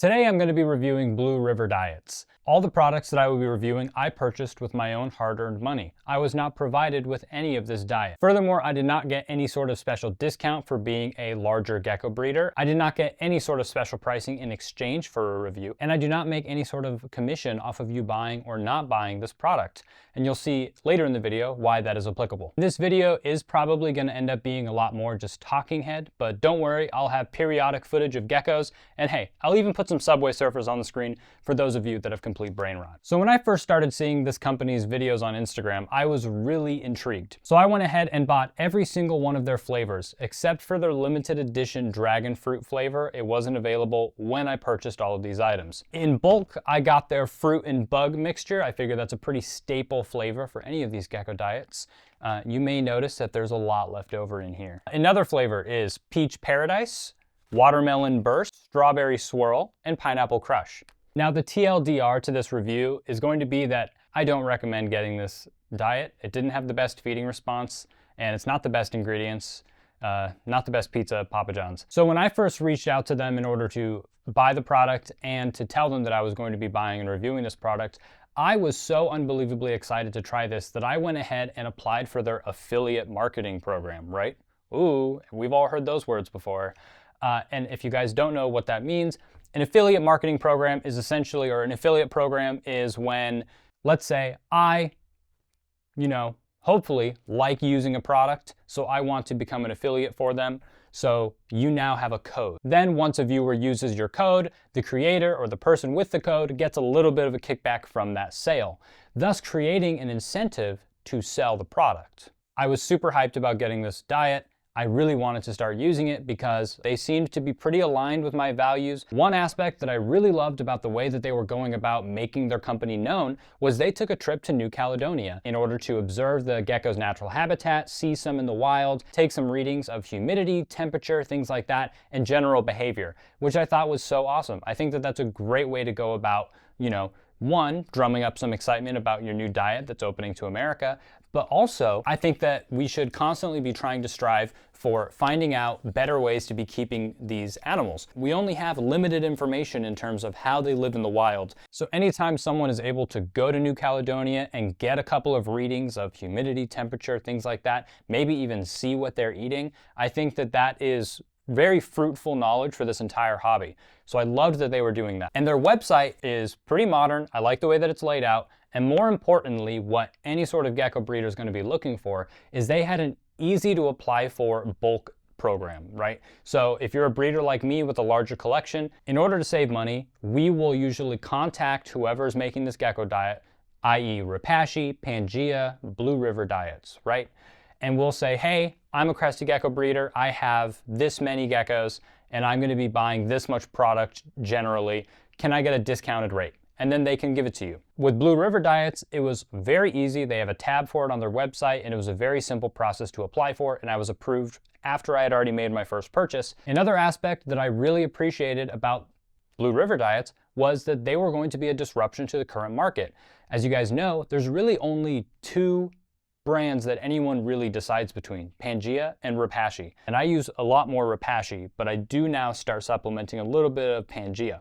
Today I'm going to be reviewing Blue River Diets. All the products that I will be reviewing I purchased with my own hard-earned money. I was not provided with any of this diet. Furthermore, I did not get any sort of special discount for being a larger gecko breeder. I did not get any sort of special pricing in exchange for a review, and I do not make any sort of commission off of you buying or not buying this product. And you'll see later in the video why that is applicable. This video is probably going to end up being a lot more just talking head, but don't worry, I'll have periodic footage of geckos, and hey, I'll even put some Subway Surfers on the screen for those of you that have complete brain rot. So when I first started seeing this company's videos on Instagram, I was really intrigued. So I went ahead and bought every single one of their flavors, except for their limited edition dragon fruit flavor. It wasn't available when I purchased all of these items. In bulk, I got their fruit and bug mixture. I figure that's a pretty staple flavor for any of these gecko diets. You may notice that there's a lot left over in here. Another flavor is Peach Paradise, Watermelon Burst, Strawberry Swirl, and Pineapple Crush. Now the TLDR to this review is going to be that I don't recommend getting this diet. It didn't have the best feeding response, and it's not the best ingredients, not the best pizza, Papa John's. So when I first reached out to them in order to buy the product and to tell them that I was going to be buying and reviewing this product, I was so unbelievably excited to try this that I went ahead and applied for their affiliate marketing program, right? Ooh, we've all heard those words before. And if you guys don't know what that means, an affiliate marketing program is essentially, or an affiliate program is when, let's say I, hopefully like using a product, so I want to become an affiliate for them. So you now have a code. Then once a viewer uses your code, the creator or the person with the code gets a little bit of a kickback from that sale, thus creating an incentive to sell the product. I was super hyped about getting this diet. I really wanted to start using it because they seemed to be pretty aligned with my values. One aspect that I really loved about the way that they were going about making their company known was they took a trip to New Caledonia in order to observe the gecko's natural habitat, see some in the wild, take some readings of humidity, temperature, things like that, and general behavior, which I thought was so awesome. I think that that's a great way to go about, one, drumming up some excitement about your new diet that's opening to America, but also I think that we should constantly be trying to strive for finding out better ways to be keeping these animals. We only have limited information in terms of how they live in the wild. So anytime someone is able to go to New Caledonia and get a couple of readings of humidity, temperature, things like that, maybe even see what they're eating, I think that that is very fruitful knowledge for this entire hobby. So I loved that they were doing that. And their website is pretty modern. I like the way that it's laid out. And more importantly, what any sort of gecko breeder is going to be looking for is they had an easy to apply for bulk program, right? So if you're a breeder like me with a larger collection, in order to save money, we will usually contact whoever is making this gecko diet, i.e. Repashy, Pangea, Blue River Diets, right? And we'll say, hey, I'm a Crested Gecko breeder. I have this many geckos, and I'm going to be buying this much product generally. Can I get a discounted rate? And then they can give it to you. With Blue River Diets, it was very easy. They have a tab for it on their website, and it was a very simple process to apply for, and I was approved after I had already made my first purchase. Another aspect that I really appreciated about Blue River Diets was that they were going to be a disruption to the current market. As you guys know, there's really only two brands that anyone really decides between, Pangea and Repashy. And I use a lot more Repashy, but I do now start supplementing a little bit of Pangea.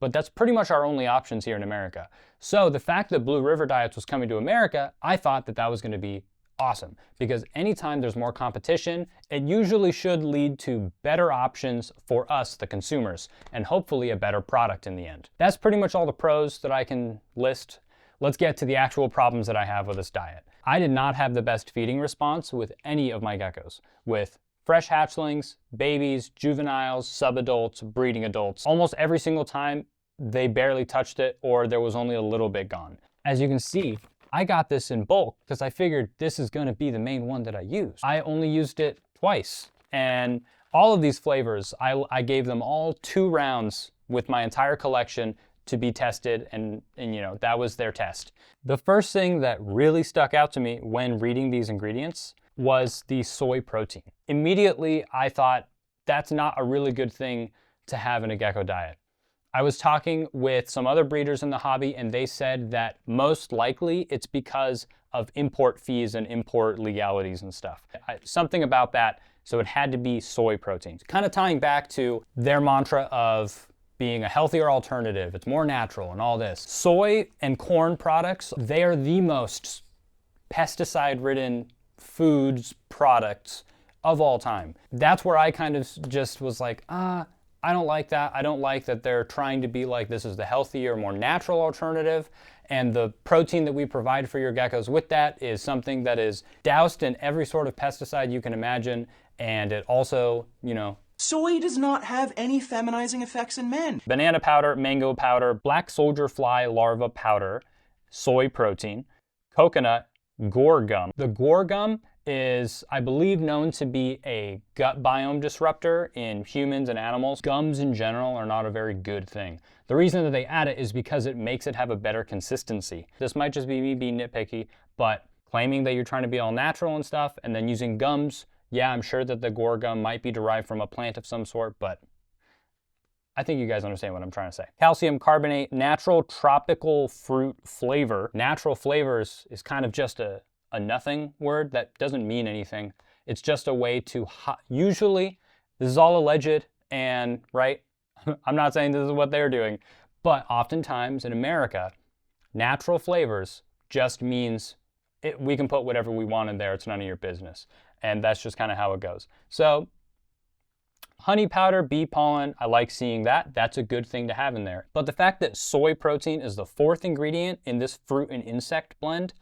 But that's pretty much our only options here in America. So the fact that Blue River Diets was coming to America, I thought that that was going to be awesome, because anytime there's more competition, it usually should lead to better options for us, the consumers, and hopefully a better product in the end. That's pretty much all the pros that I can list. Let's get to the actual problems that I have with this diet. I did not have the best feeding response with any of my geckos, with fresh hatchlings, babies, juveniles, subadults, breeding adults. Almost every single time, they barely touched it, or there was only a little bit gone. As you can see, I got this in bulk because I figured this is going to be the main one that I use. I only used it twice, and all of these flavors, I gave them all 2 rounds with my entire collection to be tested, and that was their test. The first thing that really stuck out to me when reading these ingredients was the soy protein. Immediately, I thought that's not a really good thing to have in a gecko diet. I was talking with some other breeders in the hobby, and they said that most likely it's because of import fees and import legalities and stuff. Something about that, so it had to be soy protein. Kind of tying back to their mantra of being a healthier alternative. It's more natural and all this. Soy and corn products, they are the most pesticide-ridden foods products of all time. That's where I kind of just was like, I don't like that. I don't like that they're trying to be like, this is the healthier, more natural alternative. And the protein that we provide for your geckos with that is something that is doused in every sort of pesticide you can imagine. And it also, you know, soy does not have any feminizing effects in men. Banana powder, mango powder, black soldier fly larva powder, soy protein, coconut, gore gum. The gore gum is, I believe, known to be a gut biome disruptor in humans and animals. Gums in general are not a very good thing. The reason that they add it is because it makes it have a better consistency. This might just be me being nitpicky, but claiming that you're trying to be all natural and stuff, and then using gums, yeah, I'm sure that the gore gum might be derived from a plant of some sort, but I think you guys understand what I'm trying to say. Calcium carbonate, natural tropical fruit flavor. Natural flavors is kind of just a nothing word that doesn't mean anything. It's just a way to, usually, this is all alleged and, right? I'm not saying this is what they're doing, but oftentimes in America, natural flavors just means we can put whatever we want in there. It's none of your business. And that's just kind of how it goes. So honey powder, bee pollen, I like seeing that. That's a good thing to have in there. But the fact that soy protein is the 4th ingredient in this fruit and insect blend,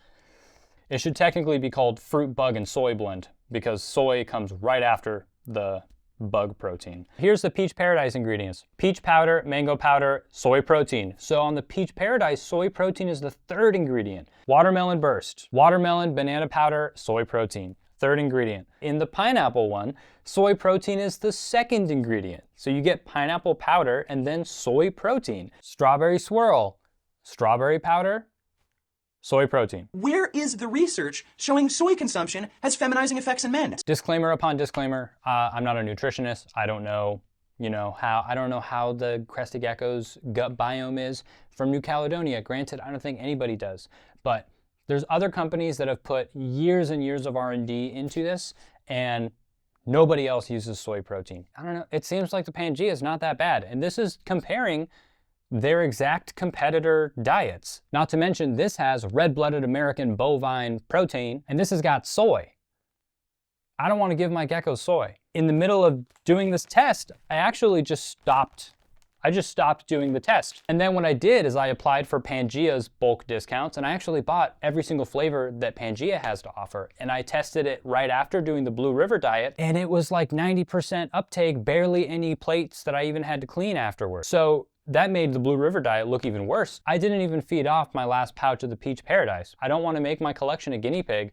it should technically be called fruit, bug, and soy blend because soy comes right after the bug protein. Here's the Peach Paradise ingredients. Peach powder, mango powder, soy protein. So on the Peach Paradise, soy protein is the 3rd ingredient. Watermelon burst, watermelon, banana powder, soy protein. 3rd ingredient. In the pineapple one, soy protein is the 2nd ingredient. So you get pineapple powder and then soy protein. Strawberry swirl, strawberry powder, soy protein. Where is the research showing soy consumption has feminizing effects in men? Disclaimer upon disclaimer, I'm not a nutritionist. I don't know, I don't know how the Crested Geckos gut biome is from New Caledonia. Granted, I don't think anybody does, but there's other companies that have put years and years of R&D into this, and nobody else uses soy protein. I don't know, it seems like the Pangea is not that bad, and this is comparing their exact competitor diets. Not to mention, this has red-blooded American bovine protein, and this has got soy. I don't want to give my geckos soy. In the middle of doing this test, I actually just stopped. I just stopped doing the test. And then what I did is I applied for Pangea's bulk discounts, and I actually bought every single flavor that Pangea has to offer. And I tested it right after doing the Blue River diet, and it was like 90% uptake, barely any plates that I even had to clean afterwards. So that made the Blue River diet look even worse. I didn't even feed off my last pouch of the Peach Paradise. I don't want to make my collection a guinea pig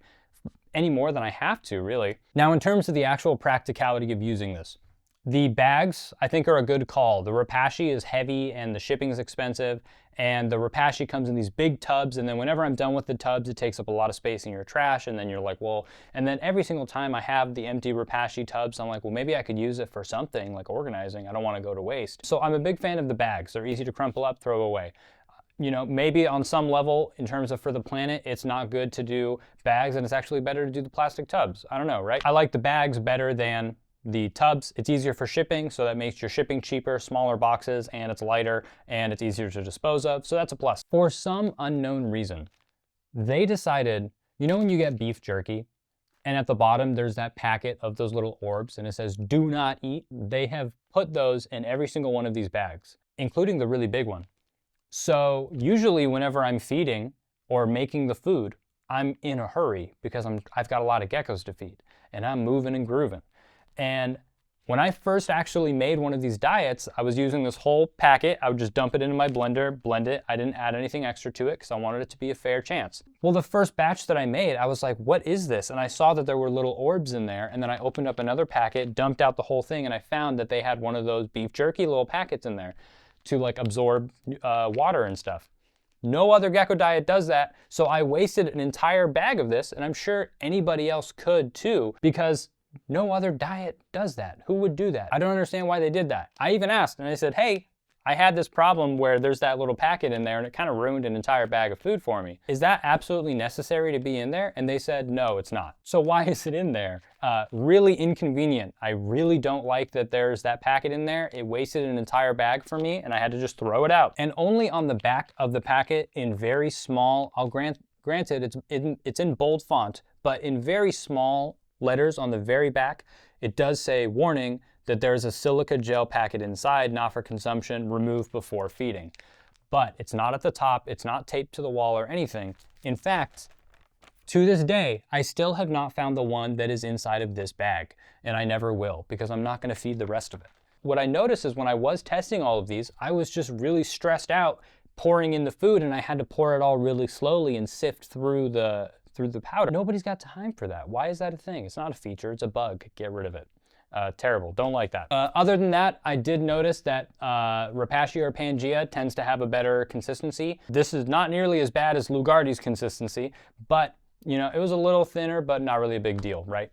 any more than I have to, really. Now, in terms of the actual practicality of using this, the bags, I think, are a good call. The Repashy is heavy and the shipping is expensive, and the Repashy comes in these big tubs, and then whenever I'm done with the tubs, it takes up a lot of space in your trash, and then you're like, well, and then every single time I have the empty Repashy tubs, I'm like, well, maybe I could use it for something like organizing. I don't want to go to waste. So I'm a big fan of the bags. They're easy to crumple up, throw away. Maybe on some level, in terms of for the planet, it's not good to do bags, and it's actually better to do the plastic tubs. I don't know, right? I like the bags better than the tubs. It's easier for shipping, so that makes your shipping cheaper, smaller boxes, and it's lighter, and it's easier to dispose of, so that's a plus. For some unknown reason, they decided, when you get beef jerky, and at the bottom there's that packet of those little orbs, and it says, do not eat, they have put those in every single one of these bags, including the really big one. So usually whenever I'm feeding or making the food, I'm in a hurry because I've got a lot of geckos to feed, and I'm moving and grooving. And when I first actually made one of these diets, I was using this whole packet. I would just dump it into my blender, blend it. I didn't add anything extra to it because I wanted it to be a fair chance. Well, the first batch that I made, I was like, what is this? And I saw that there were little orbs in there. And then I opened up another packet, dumped out the whole thing, and I found that they had one of those beef jerky little packets in there to like absorb water and stuff. No other gecko diet does that. So I wasted an entire bag of this, and I'm sure anybody else could too, because no other diet does that. Who would do that? I don't understand why they did that. I even asked, and they said, hey, I had this problem where there's that little packet in there and it kind of ruined an entire bag of food for me. Is that absolutely necessary to be in there? And they said, no, it's not. So why is it in there? Really inconvenient. I really don't like that there's that packet in there. It wasted an entire bag for me and I had to just throw it out. And only on the back of the packet in very small, granted it's in bold font, but in very small letters on the very back, it does say, warning, that there's a silica gel packet inside, not for consumption, removed before feeding. But it's not at the top, it's not taped to the wall or anything. In fact, to this day, I still have not found the one that is inside of this bag, and I never will, because I'm not gonna feed the rest of it. What I noticed is when I was testing all of these, I was just really stressed out pouring in the food, and I had to pour it all really slowly and sift through the powder. Nobody's got time for that. Why is that a thing? It's not a feature, it's a bug. Get rid of it. Terrible, don't like that. Other than that, I did notice that Repashy or Pangea tends to have a better consistency. This is not nearly as bad as Lugardi's consistency, but you know, it was a little thinner, but not really a big deal, right?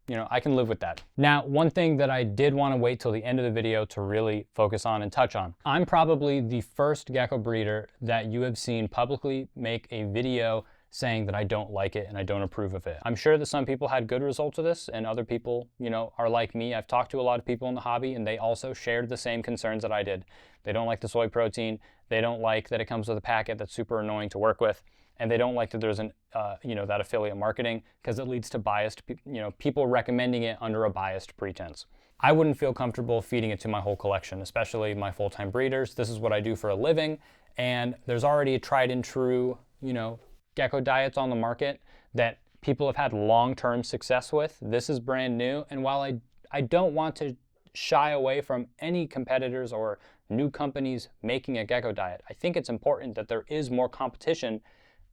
You know, I can live with that. Now, one thing that I did want to wait till the end of the video to really focus on and touch on. I'm probably the first gecko breeder that you have seen publicly make a video saying that I don't like it and I don't approve of it. I'm sure that some people had good results of this and other people, you know, are like me. I've talked to a lot of people in the hobby and they also shared the same concerns that I did. They don't like the soy protein. They don't like that it comes with a packet that's super annoying to work with. And they don't like that there's you know, that affiliate marketing because it leads to biased, you know, people recommending it under a biased pretense. I wouldn't feel comfortable feeding it to my whole collection, especially my full-time breeders. This is what I do for a living. And there's already a tried and true, you know, gecko diets on the market that people have had long-term success with. This is brand new, and while I don't want to shy away from any competitors or new companies making a gecko diet, I think it's important that there is more competition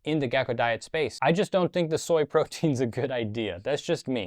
in the gecko diet space. I just don't think the soy protein's a good idea. That's just me.